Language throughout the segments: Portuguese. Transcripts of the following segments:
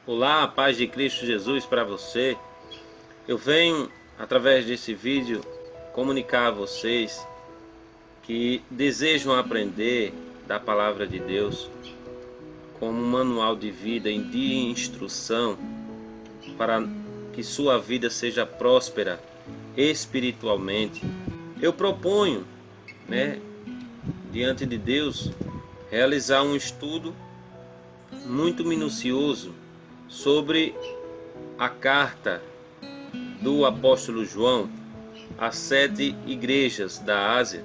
Olá, a paz de Cristo Jesus para você. Eu venho, através desse vídeo, comunicar a vocês que desejam aprender da Palavra de Deus como um manual de vida e de instrução para que sua vida seja próspera espiritualmente. Eu proponho, né, diante de Deus, realizar um estudo muito minucioso sobre a carta do apóstolo João às 7 igrejas da Ásia,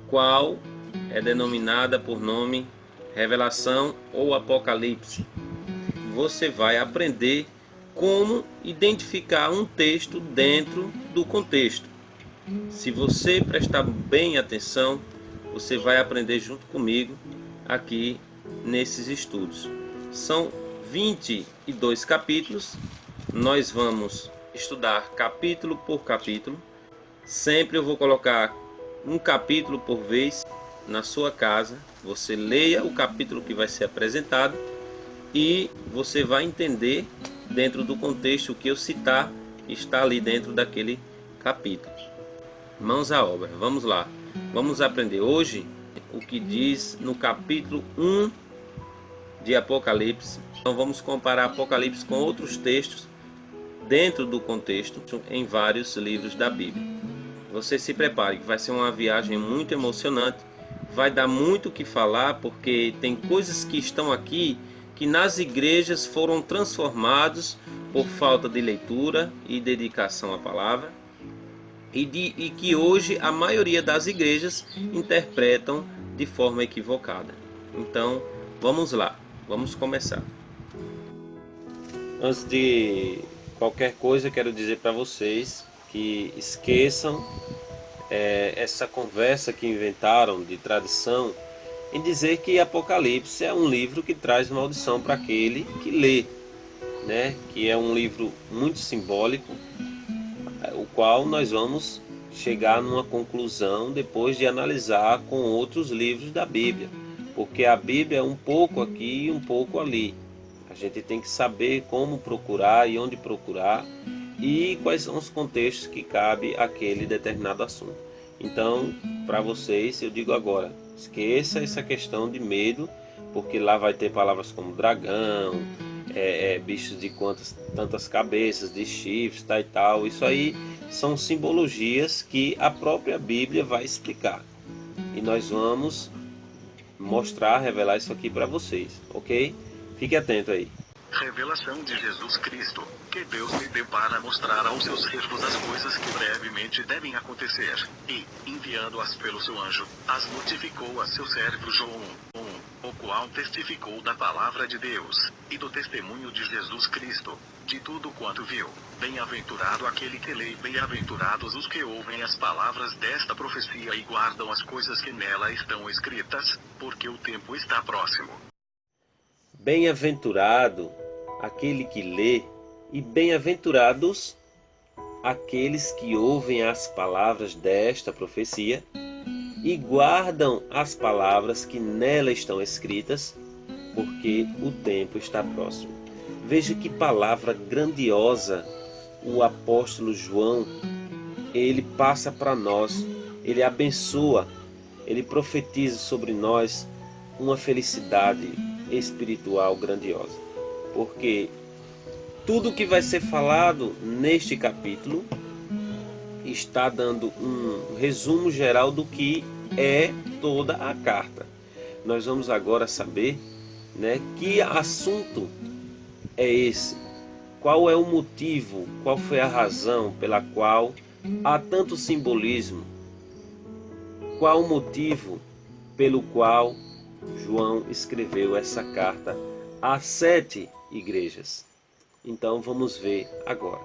qual é denominada por nome Revelação ou Apocalipse. Você vai aprender como identificar um texto dentro do contexto. Se você prestar bem atenção, você vai aprender junto comigo aqui nesses estudos. São 22 capítulos. Nós vamos estudar capítulo por capítulo. Sempre eu vou colocar um capítulo por vez na sua casa. Você leia o capítulo que vai ser apresentado e você vai entender dentro do contexto o que eu citar está ali dentro daquele capítulo. Mãos à obra, vamos lá. Vamos aprender hoje o que diz no capítulo 1 de Apocalipse. Então vamos comparar Apocalipse com outros textos dentro do contexto em vários livros da Bíblia. Você se prepare, que vai ser uma viagem muito emocionante. Vai dar muito o que falar, porque tem coisas que estão aqui que nas igrejas foram transformados por falta de leitura e dedicação à palavra, e que hoje a maioria das igrejas interpretam de forma equivocada. Então, vamos lá, vamos começar. Antes de qualquer coisa, quero dizer para vocês que esqueçam essa conversa que inventaram de tradição em dizer que Apocalipse é um livro que traz maldição para aquele que lê, né? Que é um livro muito simbólico, o qual nós vamos chegar numa conclusão depois de analisar com outros livros da Bíblia, porque a Bíblia é um pouco aqui e um pouco ali. A gente tem que saber como procurar e onde procurar e quais são os contextos que cabe aquele determinado assunto. Então, para vocês, eu digo agora, esqueça essa questão de medo, porque lá vai ter palavras como dragão, bichos de tantas cabeças, de chifres, tal e tal. Isso aí são simbologias que a própria Bíblia vai explicar. E nós vamos mostrar, revelar isso aqui para vocês, ok? Fique atento aí. Revelação de Jesus Cristo, que Deus lhe deu para mostrar aos seus servos as coisas que brevemente devem acontecer, e, enviando-as pelo seu anjo, as notificou a seu servo João, o qual testificou da palavra de Deus, e do testemunho de Jesus Cristo, de tudo quanto viu. Bem-aventurado aquele que lê, bem-aventurados os que ouvem as palavras desta profecia e guardam as coisas que nela estão escritas, porque o tempo está próximo. Bem-aventurado aquele que lê, e bem-aventurados aqueles que ouvem as palavras desta profecia e guardam as palavras que nela estão escritas, porque o tempo está próximo. Veja que palavra grandiosa o apóstolo João, ele passa para nós, ele abençoa, ele profetiza sobre nós uma felicidade espiritual grandiosa, porque tudo que vai ser falado neste capítulo está dando um resumo geral do que é toda a carta. Nós vamos agora saber, né, que assunto é esse, qual é o motivo, qual foi a razão pela qual há tanto simbolismo, qual o motivo pelo qual João escreveu essa carta às 7 igrejas. Então vamos ver agora.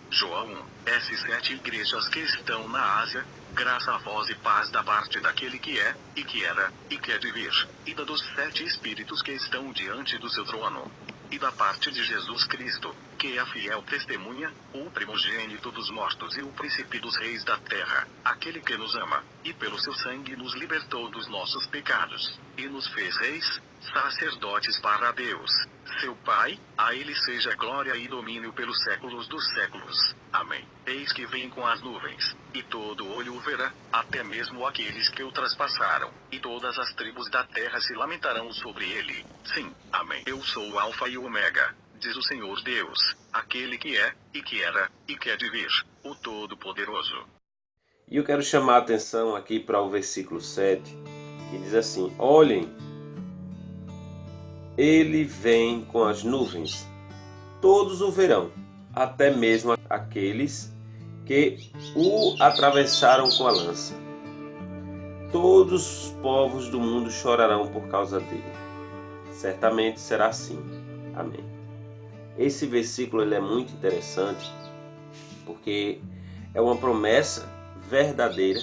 João, essas 7 igrejas que estão na Ásia, graça a vós e paz da parte daquele que é, e que era, e que há de vir, e da dos 7 espíritos que estão diante do seu trono, e da parte de Jesus Cristo, que é a fiel testemunha, o primogênito dos mortos e o príncipe dos reis da terra, aquele que nos ama, e pelo seu sangue nos libertou dos nossos pecados, e nos fez reis, sacerdotes para Deus, seu Pai. A ele seja glória e domínio pelos séculos dos séculos. Amém. Eis que vem com as nuvens, e todo olho o verá, até mesmo aqueles que o traspassaram, e todas as tribos da terra se lamentarão sobre ele. Sim, amém. Eu sou o Alfa e o Ômega, diz o Senhor Deus, aquele que é, e que era, e que há de vir, o Todo-Poderoso. E eu quero chamar a atenção aqui para o versículo 7, que diz assim: olhem, ele vem com as nuvens, todos o verão, até mesmo aqueles que o atravessaram com a lança. Todos os povos do mundo chorarão por causa dele. Certamente será assim. Amém. Esse versículo ele é muito interessante, porque é uma promessa verdadeira,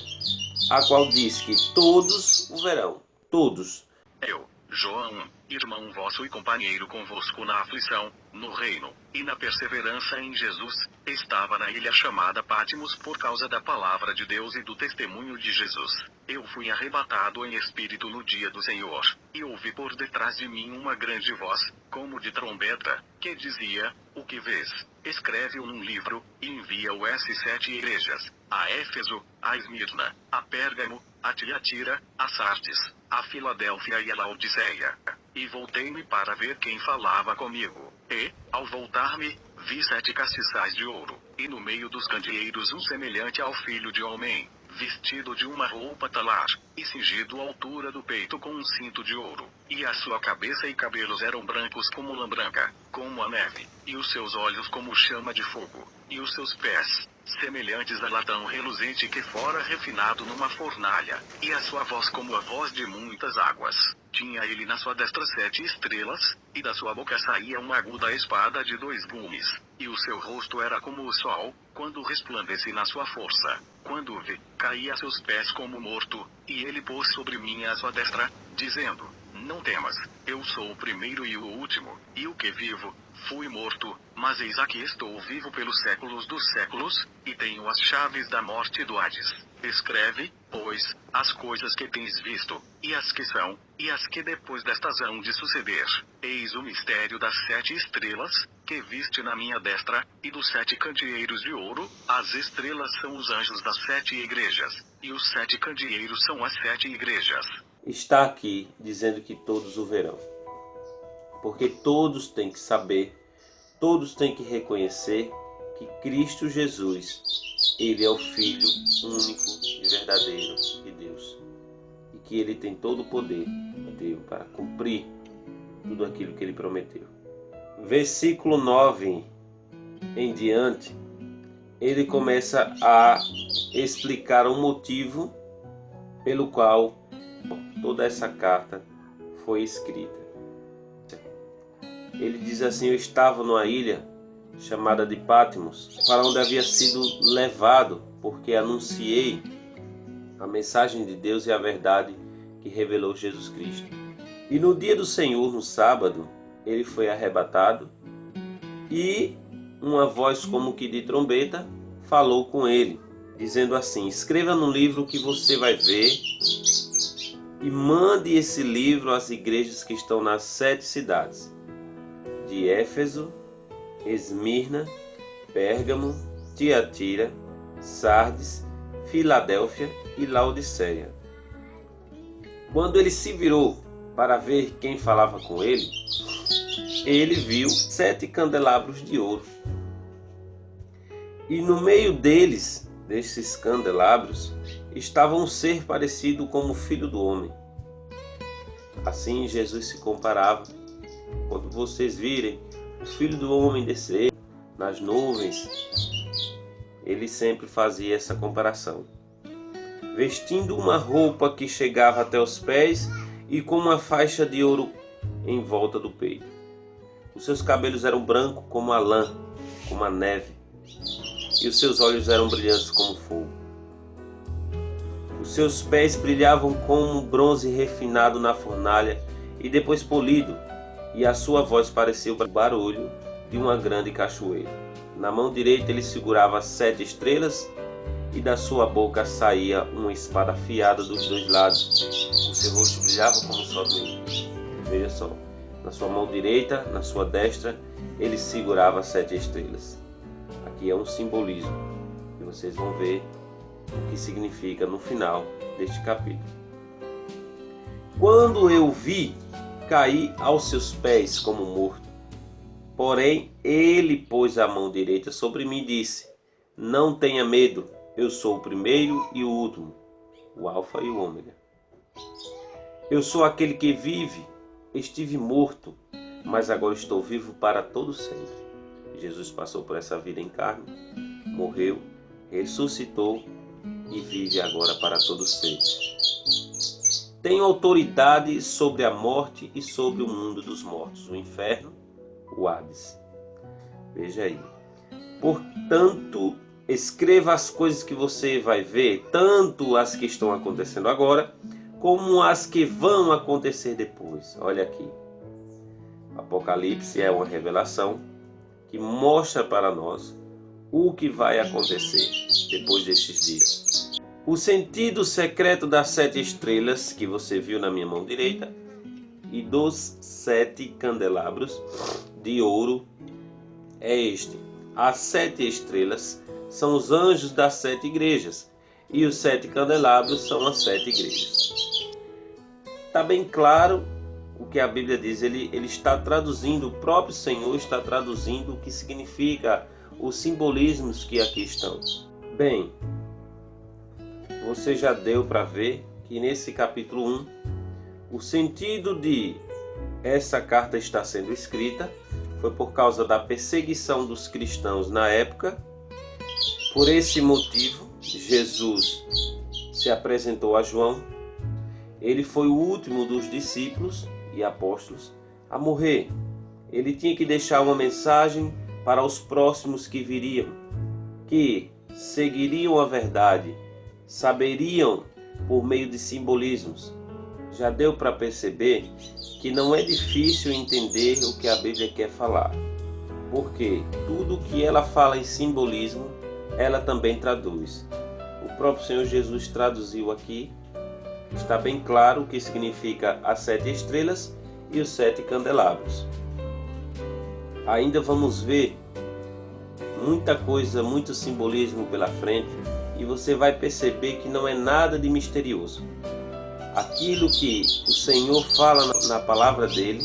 a qual diz que todos o verão. Todos. Eu, João, irmão vosso e companheiro convosco na aflição, no reino, e na perseverança em Jesus, estava na ilha chamada Patmos por causa da palavra de Deus e do testemunho de Jesus. Eu fui arrebatado em espírito no dia do Senhor, e ouvi por detrás de mim uma grande voz, como de trombeta, que dizia: o que vês? Escreve-o num livro, e envia-o às 7 igrejas, a Éfeso, a Esmirna, a Pérgamo, a Tiatira, a Sardes, a Filadélfia e a Laodiceia. E voltei-me para ver quem falava comigo. E, ao voltar-me, vi 7 castiçais de ouro, e no meio dos candeeiros um semelhante ao filho de homem, vestido de uma roupa talar, e cingido à altura do peito com um cinto de ouro. E a sua cabeça e cabelos eram brancos como lã branca, como a neve, e os seus olhos como chama de fogo, e os seus pés semelhantes a latão reluzente que fora refinado numa fornalha, e a sua voz como a voz de muitas águas. Tinha ele na sua destra 7 estrelas, e da sua boca saía uma aguda espada de 2 gumes, e o seu rosto era como o sol, quando resplandece na sua força. Quando o vi, caí a seus pés como morto, e ele pôs sobre mim a sua destra, dizendo: não temas, eu sou o primeiro e o último, e o que vivo. Fui morto, mas eis aqui estou vivo pelos séculos dos séculos, e tenho as chaves da morte e do Hades. Escreve, pois, as coisas que tens visto, e as que são, e as que depois destas hão de suceder. Eis o mistério das 7 estrelas, que viste na minha destra, e dos 7 candeeiros de ouro. As estrelas são os anjos das 7 igrejas, e os 7 candeeiros são as 7 igrejas. Está aqui dizendo que todos o verão. Porque todos têm que saber, todos têm que reconhecer que Cristo Jesus, Ele é o Filho único e verdadeiro de Deus. E que Ele tem todo o poder para cumprir tudo aquilo que Ele prometeu. Versículo 9 em diante, ele começa a explicar o motivo pelo qual toda essa carta foi escrita. Ele diz assim: eu estava numa ilha chamada de Patmos, para onde havia sido levado, porque anunciei a mensagem de Deus e a verdade que revelou Jesus Cristo. E no dia do Senhor, no sábado, ele foi arrebatado, e uma voz como que de trombeta falou com ele, dizendo assim: escreva no livro que você vai ver, e mande esse livro às igrejas que estão nas 7 cidades, de Éfeso, Esmirna, Pérgamo, Tiatira, Sardes, Filadélfia e Laodiceia. Quando ele se virou para ver quem falava com ele, ele viu 7 candelabros de ouro. E no meio deles, desses candelabros, estava um ser parecido como o Filho do Homem. Assim Jesus se comparava. Quando vocês virem o Filho do Homem descer nas nuvens, ele sempre fazia essa comparação. Vestindo uma roupa que chegava até os pés e com uma faixa de ouro em volta do peito. Os seus cabelos eram brancos como a lã, como a neve, e os seus olhos eram brilhantes como fogo. Os seus pés brilhavam como bronze refinado na fornalha e depois polido, e a sua voz parecia o barulho de uma grande cachoeira. Na mão direita ele segurava 7 estrelas, e da sua boca saía uma espada afiada dos 2 lados. O seu rosto brilhava como o sol do meio. Veja só, na sua mão direita, na sua destra, ele segurava as 7 estrelas. Aqui é um simbolismo, e vocês vão ver o que significa no final deste capítulo. Quando eu vi, caí aos seus pés como morto. Porém, ele pôs a mão direita sobre mim e disse: não tenha medo, eu sou o primeiro e o último, o Alfa e o Ômega. Eu sou aquele que vive, estive morto, mas agora estou vivo para todo sempre. Jesus passou por essa vida em carne, morreu, ressuscitou e vive agora para todo sempre. Tenho autoridade sobre a morte e sobre o mundo dos mortos, o inferno, o Hades. Veja aí. Portanto, escreva as coisas que você vai ver, tanto as que estão acontecendo agora, como as que vão acontecer depois. Olha aqui. Apocalipse é uma revelação que mostra para nós o que vai acontecer depois destes dias. O sentido secreto das 7 estrelas que você viu na minha mão direita e dos 7 candelabros de ouro é este. As 7 estrelas são os anjos das 7 igrejas e os 7 candelabros são as 7 igrejas. Está bem claro o que a Bíblia diz. Ele está traduzindo, o próprio Senhor está traduzindo o que significa os simbolismos que aqui estão. Bem, você já deu para ver que nesse capítulo 1, o sentido de essa carta estar sendo escrita foi por causa da perseguição dos cristãos na época. Por esse motivo, Jesus se apresentou a João. Ele foi o último dos discípulos e apóstolos a morrer. Ele tinha que deixar uma mensagem para os próximos que viriam, que seguiriam a verdade, saberiam por meio de simbolismos. Já deu para perceber que não é difícil entender o que a Bíblia quer falar, porque tudo que ela fala em simbolismo, ela também traduz. O próprio Senhor Jesus traduziu aqui. Está bem claro o que significa as 7 estrelas e os 7 candelabros. Ainda vamos ver muita coisa, muito simbolismo pela frente, e você vai perceber que não é nada de misterioso. Aquilo que o Senhor fala na palavra dele,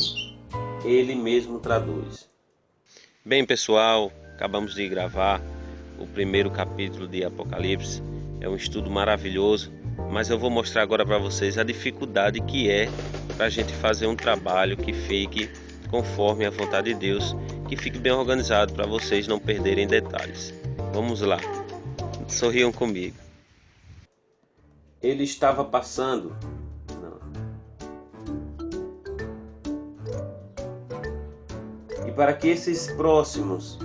ele mesmo traduz. Bem, pessoal, acabamos de gravar o primeiro capítulo de Apocalipse. É um estudo maravilhoso, mas eu vou mostrar agora para vocês a dificuldade que é para a gente fazer um trabalho que fique conforme a vontade de Deus, que fique bem organizado para vocês não perderem detalhes. Vamos lá, sorriam comigo. Ele estava passando. E para que esses próximos,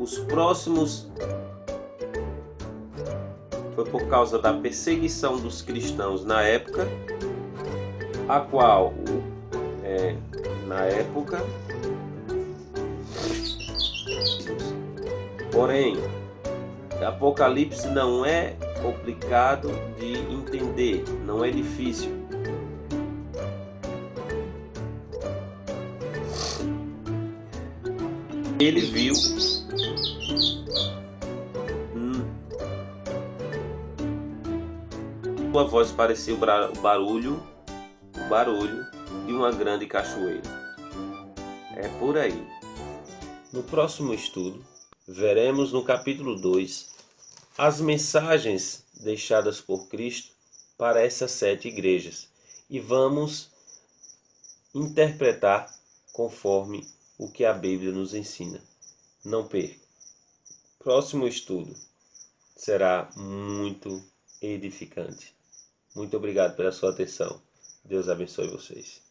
os próximos, foi por causa da perseguição dos cristãos na época, a qual, porém, Apocalipse não é complicado de entender, não é difícil. Ele viu sua voz parecia o barulho de uma grande cachoeira. É por aí. No próximo estudo, veremos no capítulo 2 as mensagens deixadas por Cristo para essas 7 igrejas e vamos interpretar conforme o que a Bíblia nos ensina. Não perca. Próximo estudo será muito edificante. Muito obrigado pela sua atenção. Deus abençoe vocês.